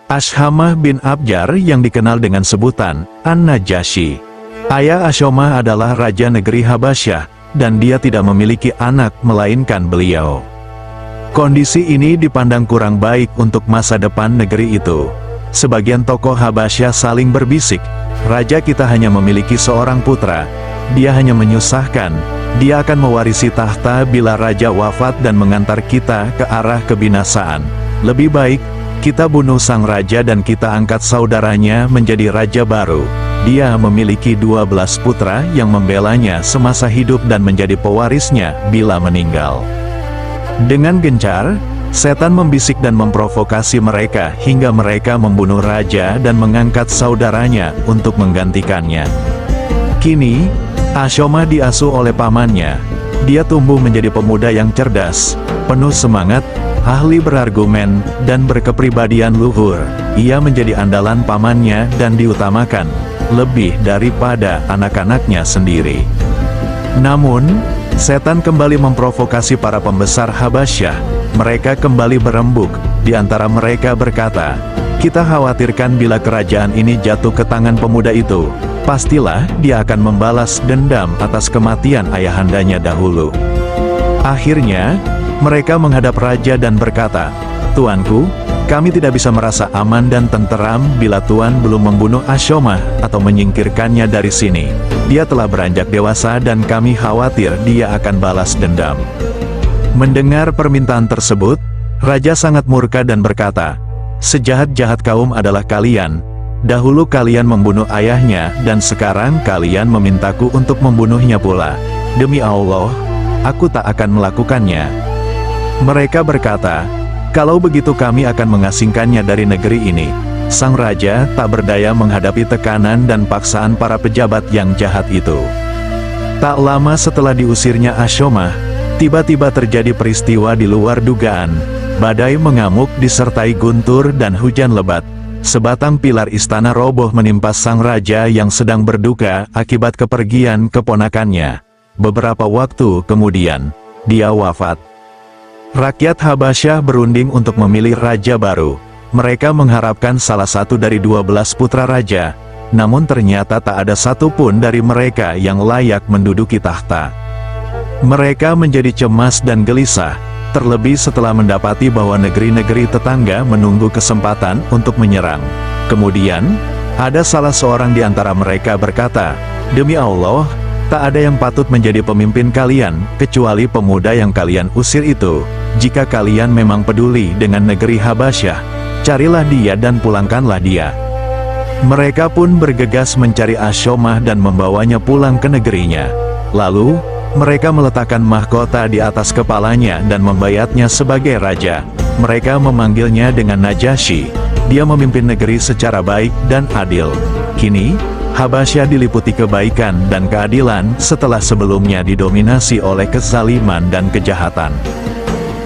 Ashhamah bin Abjar yang dikenal dengan sebutan An-Najasyi. Ayah Ashomah adalah raja negeri Habasyah, dan dia tidak memiliki anak melainkan beliau. Kondisi ini dipandang kurang baik untuk masa depan negeri itu. Sebagian tokoh Habasyah saling berbisik, raja kita hanya memiliki seorang putra, dia hanya menyusahkan, dia akan mewarisi tahta bila raja wafat dan mengantar kita ke arah kebinasaan. Lebih baik, kita bunuh sang raja dan kita angkat saudaranya menjadi raja baru. Dia memiliki 12 putra yang membelanya semasa hidup dan menjadi pewarisnya bila meninggal. Dengan gencar, setan membisik dan memprovokasi mereka hingga mereka membunuh raja dan mengangkat saudaranya untuk menggantikannya. Kini, Ashomah diasuh oleh pamannya. Dia tumbuh menjadi pemuda yang cerdas, penuh semangat, ahli berargumen, dan berkepribadian luhur. Ia menjadi andalan pamannya dan diutamakan, lebih daripada anak-anaknya sendiri. Namun, setan kembali memprovokasi para pembesar Habasyah. Mereka kembali berembuk, di antara mereka berkata, "Kita khawatirkan bila kerajaan ini jatuh ke tangan pemuda itu, pastilah dia akan membalas dendam atas kematian ayahandanya dahulu." Akhirnya, mereka menghadap raja dan berkata, "Tuanku, kami tidak bisa merasa aman dan tenteram bila Tuan belum membunuh Ashomah atau menyingkirkannya dari sini. Dia telah beranjak dewasa dan kami khawatir dia akan balas dendam." Mendengar permintaan tersebut, raja sangat murka dan berkata, "Sejahat-jahat kaum adalah kalian. Dahulu kalian membunuh ayahnya dan sekarang kalian memintaku untuk membunuhnya pula. Demi Allah, aku tak akan melakukannya." Mereka berkata, "Kalau begitu kami akan mengasingkannya dari negeri ini." Sang raja tak berdaya menghadapi tekanan dan paksaan para pejabat yang jahat itu. Tak lama setelah diusirnya Ashomah, tiba-tiba terjadi peristiwa di luar dugaan. Badai mengamuk disertai guntur dan hujan lebat. Sebatang pilar istana roboh menimpa sang raja yang sedang berduka akibat kepergian keponakannya. Beberapa waktu kemudian, dia wafat. Rakyat Habasyah berunding untuk memilih raja baru. Mereka mengharapkan salah satu dari 12 putra raja, namun ternyata tak ada satupun dari mereka yang layak menduduki tahta. Mereka menjadi cemas dan gelisah, terlebih setelah mendapati bahwa negeri-negeri tetangga menunggu kesempatan untuk menyerang. Kemudian, ada salah seorang di antara mereka berkata, "Demi Allah, tak ada yang patut menjadi pemimpin kalian, kecuali pemuda yang kalian usir itu. Jika kalian memang peduli dengan negeri Habasyah, carilah dia dan pulangkanlah dia." Mereka pun bergegas mencari Ashomah dan membawanya pulang ke negerinya. Lalu, mereka meletakkan mahkota di atas kepalanya dan membayatnya sebagai raja. Mereka memanggilnya dengan Najasyi. Dia memimpin negeri secara baik dan adil. Kini, Habasyah diliputi kebaikan dan keadilan setelah sebelumnya didominasi oleh kezaliman dan kejahatan.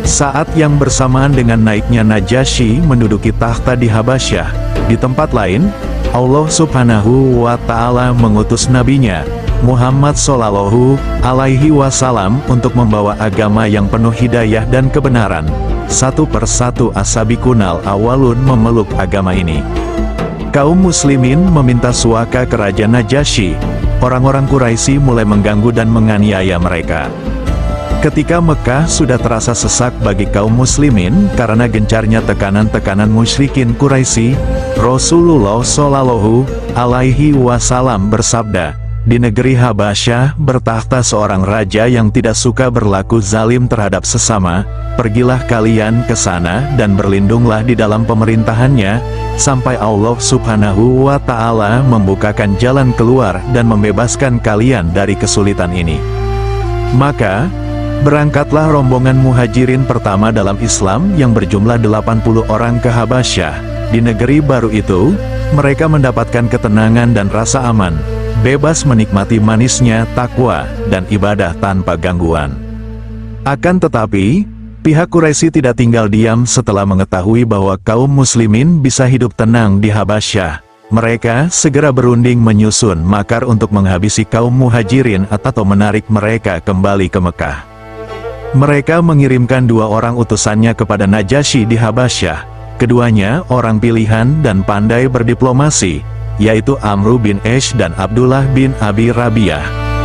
Saat yang bersamaan dengan naiknya Najasyi menduduki takhta di Habasyah, di tempat lain, Allah Subhanahu wa Ta'ala mengutus nabinya, Muhammad Shallallahu Alaihi Wasallam, untuk membawa agama yang penuh hidayah dan kebenaran. Satu persatu as-sabiqunal awalun memeluk agama ini. Kaum muslimin meminta suaka ke Raja Najasyi. Orang-orang Quraisy mulai mengganggu dan menganiaya mereka. Ketika Mekah sudah terasa sesak bagi kaum muslimin karena gencarnya tekanan-tekanan musyrikin Quraisy, Rasulullah Shallallahu Alaihi Wasallam bersabda, "Di negeri Habasyah bertahta seorang raja yang tidak suka berlaku zalim terhadap sesama. Pergilah kalian ke sana dan berlindunglah di dalam pemerintahannya, sampai Allah Subhanahu wa Ta'ala membukakan jalan keluar dan membebaskan kalian dari kesulitan ini." Maka, berangkatlah rombongan muhajirin pertama dalam Islam yang berjumlah 80 orang ke Habasyah. Di negeri baru itu, mereka mendapatkan ketenangan dan rasa aman, bebas menikmati manisnya takwa dan ibadah tanpa gangguan. Akan tetapi, pihak Quraisy tidak tinggal diam setelah mengetahui bahwa kaum muslimin bisa hidup tenang di Habasyah. Mereka segera berunding menyusun makar untuk menghabisi kaum muhajirin atau menarik mereka kembali ke Mekah. Mereka mengirimkan 2 orang utusannya kepada Najasyi di Habasyah. Keduanya orang pilihan dan pandai berdiplomasi, yaitu Amru bin Ash dan Abdullah bin Abi Rabiah.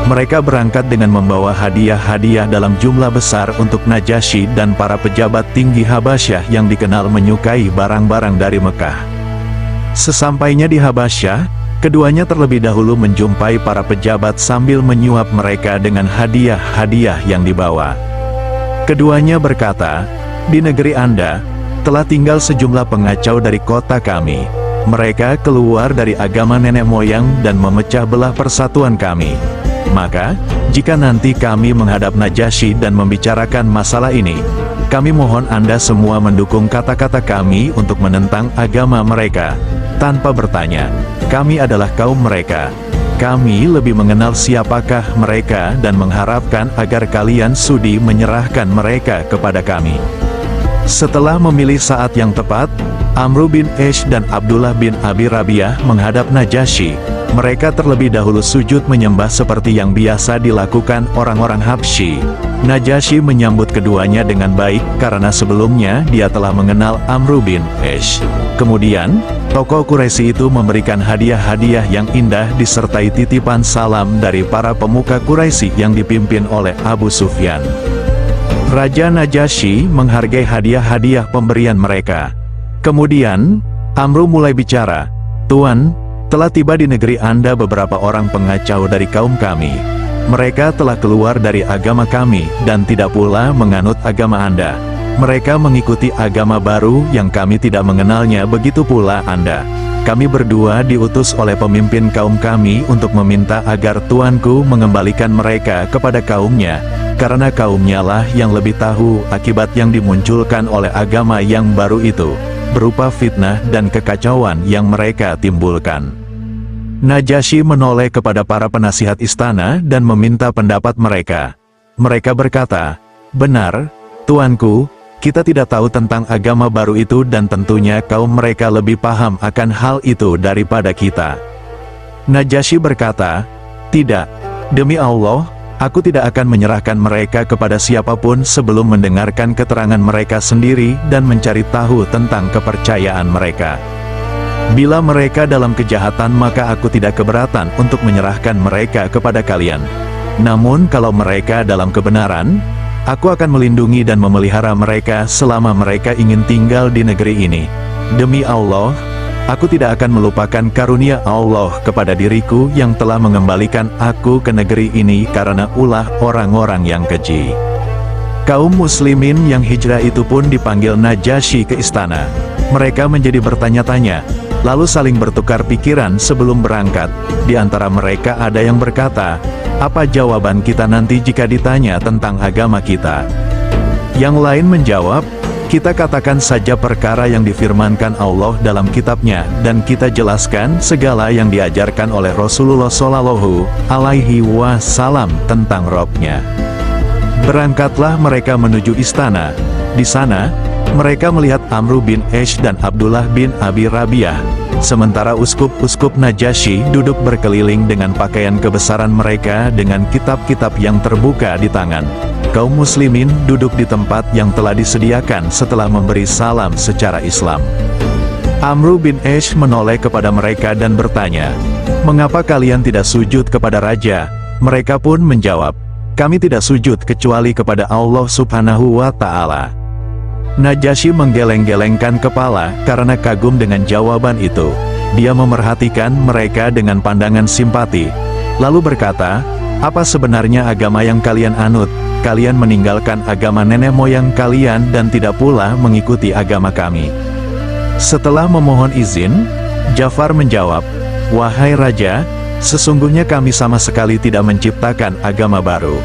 Mereka berangkat dengan membawa hadiah-hadiah dalam jumlah besar untuk Najasyi dan para pejabat tinggi Habasyah yang dikenal menyukai barang-barang dari Mekah. Sesampainya di Habasyah, keduanya terlebih dahulu menjumpai para pejabat sambil menyuap mereka dengan hadiah-hadiah yang dibawa. Keduanya berkata, "Di negeri Anda, telah tinggal sejumlah pengacau dari kota kami. Mereka keluar dari agama nenek moyang dan memecah belah persatuan kami. Maka, jika nanti kami menghadap Najasyi dan membicarakan masalah ini, kami mohon Anda semua mendukung kata-kata kami untuk menentang agama mereka, tanpa bertanya, kami adalah kaum mereka. Kami lebih mengenal siapakah mereka dan mengharapkan agar kalian sudi menyerahkan mereka kepada kami." Setelah memilih saat yang tepat, Amru bin Ash dan Abdullah bin Abi Rabiah menghadap Najasyi. Mereka terlebih dahulu sujud menyembah seperti yang biasa dilakukan orang-orang Habsyi. Najasyi menyambut keduanya dengan baik karena sebelumnya dia telah mengenal Amru bin Ash. Kemudian, tokoh Quraisy itu memberikan hadiah-hadiah yang indah disertai titipan salam dari para pemuka Quraisy yang dipimpin oleh Abu Sufyan. Raja Najasyi menghargai hadiah-hadiah pemberian mereka. Kemudian, Amru mulai bicara, "Tuan, telah tiba di negeri Anda beberapa orang pengacau dari kaum kami. Mereka telah keluar dari agama kami dan tidak pula menganut agama Anda. Mereka mengikuti agama baru yang kami tidak mengenalnya, begitu pula Anda. Kami berdua diutus oleh pemimpin kaum kami untuk meminta agar tuanku mengembalikan mereka kepada kaumnya, karena kaumnya lah yang lebih tahu akibat yang dimunculkan oleh agama yang baru itu, berupa fitnah dan kekacauan yang mereka timbulkan." Najasyi menoleh kepada para penasihat istana dan meminta pendapat mereka. Mereka berkata, "Benar, tuanku, kita tidak tahu tentang agama baru itu dan tentunya kaum mereka lebih paham akan hal itu daripada kita." Najasyi berkata, "Tidak, demi Allah, aku tidak akan menyerahkan mereka kepada siapapun sebelum mendengarkan keterangan mereka sendiri dan mencari tahu tentang kepercayaan mereka. Bila mereka dalam kejahatan maka aku tidak keberatan untuk menyerahkan mereka kepada kalian. Namun kalau mereka dalam kebenaran, aku akan melindungi dan memelihara mereka selama mereka ingin tinggal di negeri ini. Demi Allah, aku tidak akan melupakan karunia Allah kepada diriku yang telah mengembalikan aku ke negeri ini karena ulah orang-orang yang keji." Kaum muslimin yang hijrah itu pun dipanggil Najasyi ke istana. Mereka menjadi bertanya-tanya, lalu saling bertukar pikiran sebelum berangkat. Di antara mereka ada yang berkata, "Apa jawaban kita nanti jika ditanya tentang agama kita?" Yang lain menjawab, "Kita katakan saja perkara yang difirmankan Allah dalam kitabnya, dan kita jelaskan segala yang diajarkan oleh Rasulullah Shallallahu Alaihi Wasallam tentang Rabb-Nya." Berangkatlah mereka menuju istana. Di sana, mereka melihat Amru bin Ash dan Abdullah bin Abi Rabiah. Sementara uskup-uskup Najasyi duduk berkeliling dengan pakaian kebesaran mereka dengan kitab-kitab yang terbuka di tangan. Kaum muslimin duduk di tempat yang telah disediakan setelah memberi salam secara Islam. Amru bin Ash menoleh kepada mereka dan bertanya, "Mengapa kalian tidak sujud kepada raja?" Mereka pun menjawab, "Kami tidak sujud kecuali kepada Allah Subhanahu wa Ta'ala." Najasyi menggeleng-gelengkan kepala karena kagum dengan jawaban itu. Dia memerhatikan mereka dengan pandangan simpati, lalu berkata, "Apa sebenarnya agama yang kalian anut? Kalian meninggalkan agama nenek moyang kalian dan tidak pula mengikuti agama kami." Setelah memohon izin, Ja'far menjawab, "Wahai Raja, sesungguhnya kami sama sekali tidak menciptakan agama baru.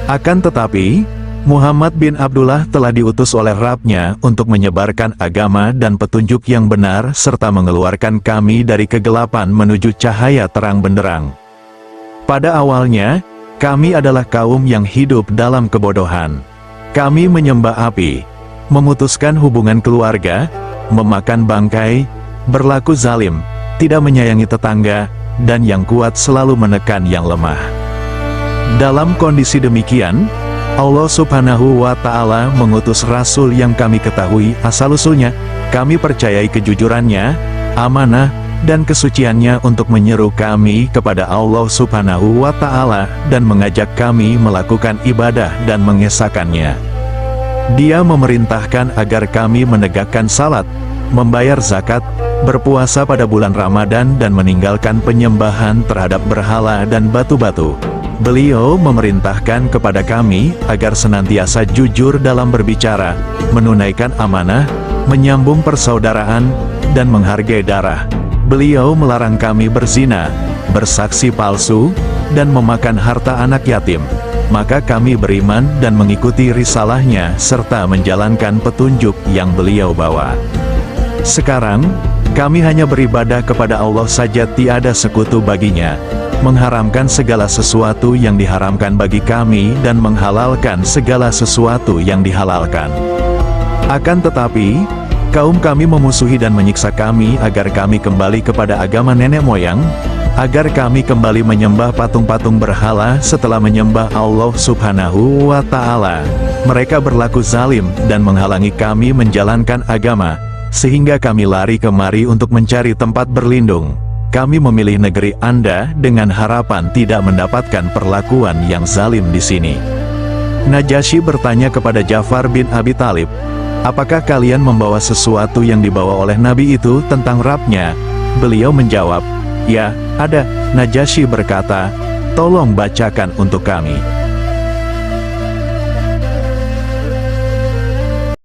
Akan tetapi, Muhammad bin Abdullah telah diutus oleh Rabb-Nya untuk menyebarkan agama dan petunjuk yang benar serta mengeluarkan kami dari kegelapan menuju cahaya terang benderang. Pada awalnya, kami adalah kaum yang hidup dalam kebodohan. Kami menyembah api, memutuskan hubungan keluarga, memakan bangkai, berlaku zalim, tidak menyayangi tetangga, dan yang kuat selalu menekan yang lemah." Dalam kondisi demikian, Allah Subhanahu wa Ta'ala mengutus Rasul yang kami ketahui asal-usulnya, Kami percayai kejujurannya, amanah, dan kesuciannya untuk menyeru kami kepada Allah Subhanahu wa Ta'ala dan mengajak kami melakukan ibadah dan mengesahkannya. Dia memerintahkan agar kami menegakkan salat, membayar zakat, berpuasa pada bulan Ramadan dan meninggalkan penyembahan terhadap berhala dan batu-batu. Beliau memerintahkan kepada kami agar senantiasa jujur dalam berbicara, menunaikan amanah, menyambung persaudaraan, dan menghargai darah. Beliau melarang kami berzina, bersaksi palsu, dan memakan harta anak yatim. Maka kami beriman dan mengikuti risalahnya serta menjalankan petunjuk yang beliau bawa. Sekarang, kami hanya beribadah kepada Allah saja, tiada sekutu baginya, mengharamkan segala sesuatu yang diharamkan bagi kami dan menghalalkan segala sesuatu yang dihalalkan. Akan tetapi, kaum kami memusuhi dan menyiksa kami agar kami kembali kepada agama nenek moyang, agar kami kembali menyembah patung-patung berhala setelah menyembah Allah Subhanahu wa Ta'ala. Mereka berlaku zalim dan menghalangi kami menjalankan agama, sehingga kami lari kemari untuk mencari tempat berlindung. Kami memilih negeri Anda dengan harapan tidak mendapatkan perlakuan yang zalim di sini. Najasyi bertanya kepada Ja'far bin Abi Thalib, "Apakah kalian membawa sesuatu yang dibawa oleh Nabi itu tentang Rabb-nya?" Beliau menjawab, "Ya, ada." Najasyi berkata, "Tolong bacakan untuk kami."